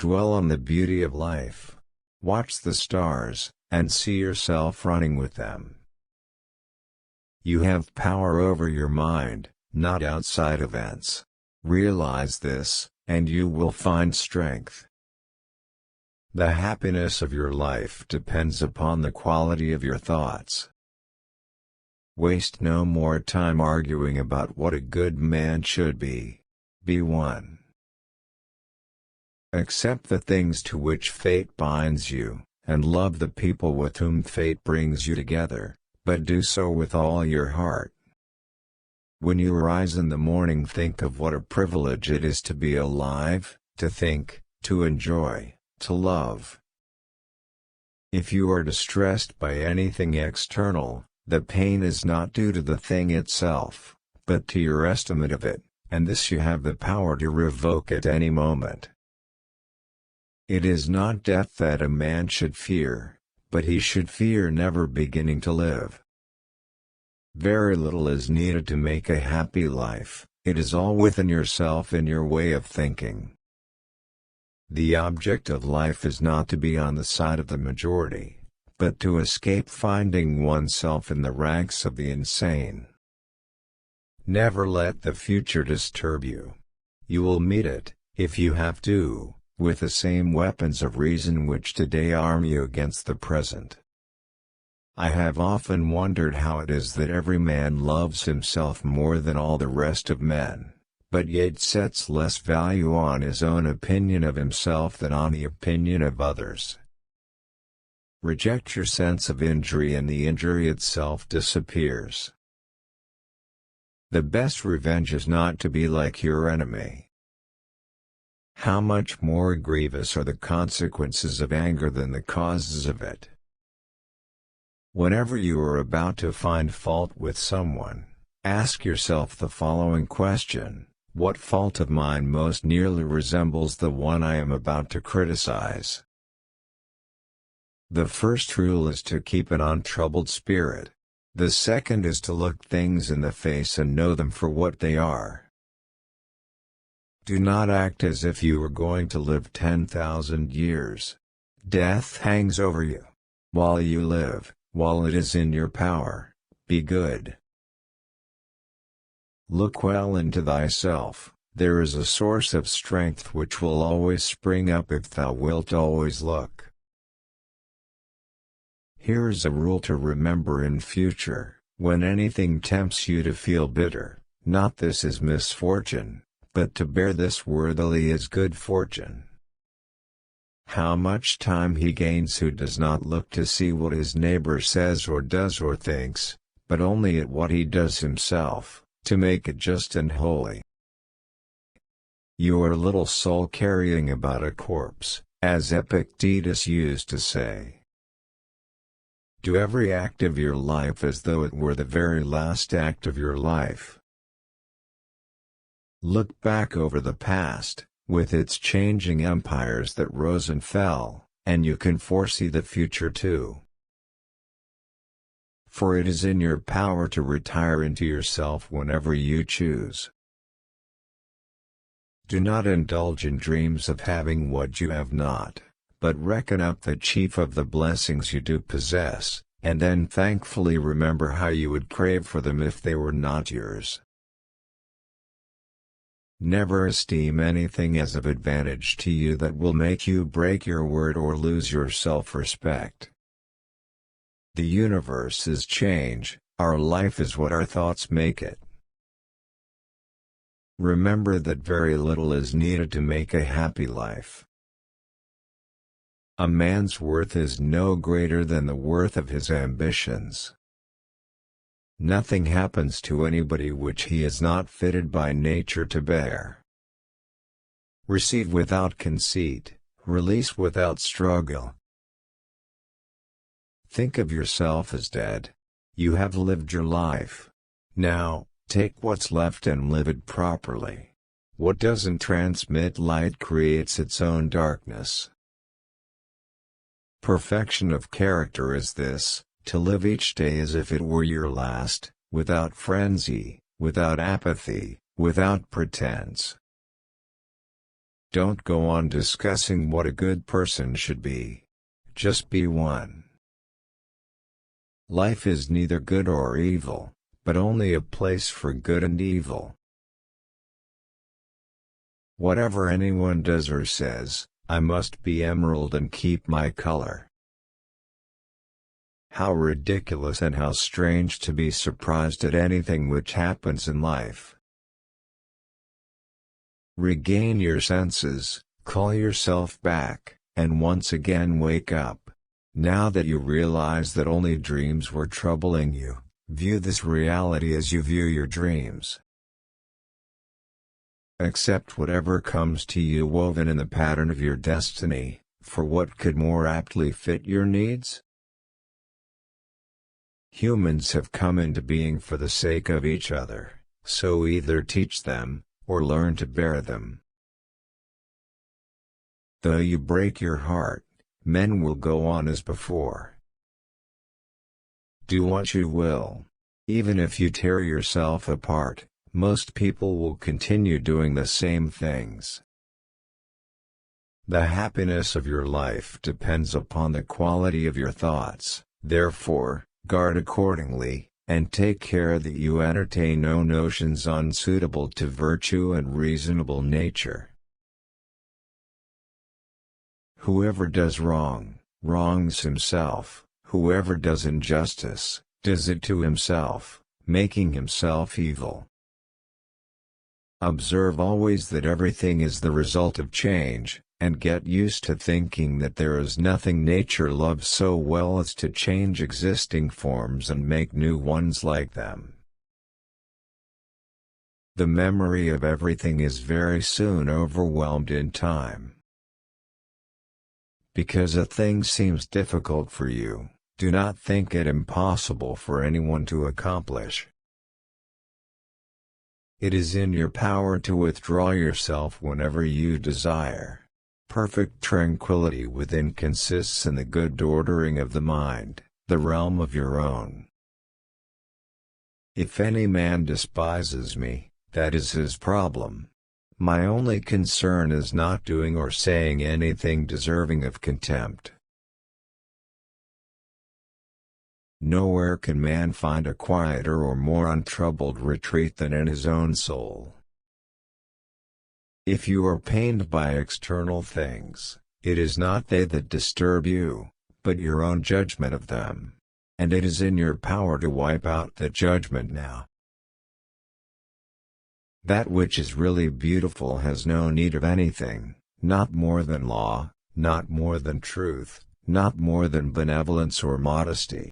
Dwell on the beauty of life. Watch the stars, and see yourself running with them. You have power over your mind, not outside events. Realize this, and you will find strength. The happiness of your life depends upon the quality of your thoughts. Waste no more time arguing about what a good man should be. Be one. Accept the things to which fate binds you, and love the people with whom fate brings you together, but do so with all your heart. When you rise in the morning, think of what a privilege it is to be alive, to think, to enjoy, to love. If you are distressed by anything external, the pain is not due to the thing itself, but to your estimate of it, and this you have the power to revoke at any moment. It is not death that a man should fear, but he should fear never beginning to live. Very little is needed to make a happy life, it is all within yourself in your way of thinking. The object of life is not to be on the side of the majority, but to escape finding oneself in the ranks of the insane. Never let the future disturb you. You will meet it, if you have to, with the same weapons of reason which today arm you against the present. I have often wondered how it is that every man loves himself more than all the rest of men, but yet sets less value on his own opinion of himself than on the opinion of others. Reject your sense of injury and the injury itself disappears. The best revenge is not to be like your enemy. How much more grievous are the consequences of anger than the causes of it? Whenever you are about to find fault with someone, ask yourself the following question: what fault of mine most nearly resembles the one I am about to criticize? The first rule is to keep an untroubled spirit. The second is to look things in the face and know them for what they are. Do not act as if you were going to live 10,000 years. Death hangs over you. While you live, while it is in your power, be good. Look well into thyself. There is a source of strength which will always spring up if thou wilt always look. Here is a rule to remember in future: when anything tempts you to feel bitter, not this is misfortune, but to bear this worthily is good fortune. How much time he gains who does not look to see what his neighbor says or does or thinks, but only at what he does himself, to make it just and holy. You are little soul carrying about a corpse, as Epictetus used to say. Do every act of your life as though it were the very last act of your life. Look back over the past, with its changing empires that rose and fell, and you can foresee the future too. For it is in your power to retire into yourself whenever you choose. Do not indulge in dreams of having what you have not, but reckon up the chief of the blessings you do possess, and then thankfully remember how you would crave for them if they were not yours. Never esteem anything as of advantage to you that will make you break your word or lose your self-respect. The universe is change, our life is what our thoughts make it. Remember that very little is needed to make a happy life. A man's worth is no greater than the worth of his ambitions. Nothing happens to anybody which he is not fitted by nature to bear. Receive without conceit, release without struggle. Think of yourself as dead. You have lived your life. Now, take what's left and live it properly. What doesn't transmit light creates its own darkness. Perfection of character is this: to live each day as if it were your last, without frenzy, without apathy, without pretense. Don't go on discussing what a good person should be. Just be one. Life is neither good or evil, but only a place for good and evil. Whatever anyone does or says, I must be emerald and keep my color. How ridiculous and how strange to be surprised at anything which happens in life. Regain your senses, call yourself back, and once again wake up. Now that you realize that only dreams were troubling you, view this reality as you view your dreams. Accept whatever comes to you woven in the pattern of your destiny, for what could more aptly fit your needs? Humans have come into being for the sake of each other, so either teach them, or learn to bear them. Though you break your heart, men will go on as before. Do what you will. Even if you tear yourself apart, most people will continue doing the same things. The happiness of your life depends upon the quality of your thoughts, therefore, guard accordingly, and take care that you entertain no notions unsuitable to virtue and reasonable nature. Whoever does wrong, wrongs himself. Whoever does injustice, does it to himself, making himself evil. Observe always that everything is the result of change, and get used to thinking that there is nothing nature loves so well as to change existing forms and make new ones like them. The memory of everything is very soon overwhelmed in time. Because a thing seems difficult for you, do not think it impossible for anyone to accomplish. It is in your power to withdraw yourself whenever you desire. Perfect tranquility within consists in the good ordering of the mind, the realm of your own. If any man despises me, that is his problem. My only concern is not doing or saying anything deserving of contempt. Nowhere can man find a quieter or more untroubled retreat than in his own soul. If you are pained by external things, it is not they that disturb you, but your own judgment of them. And it is in your power to wipe out that judgment now. That which is really beautiful has no need of anything, not more than law, not more than truth, not more than benevolence or modesty.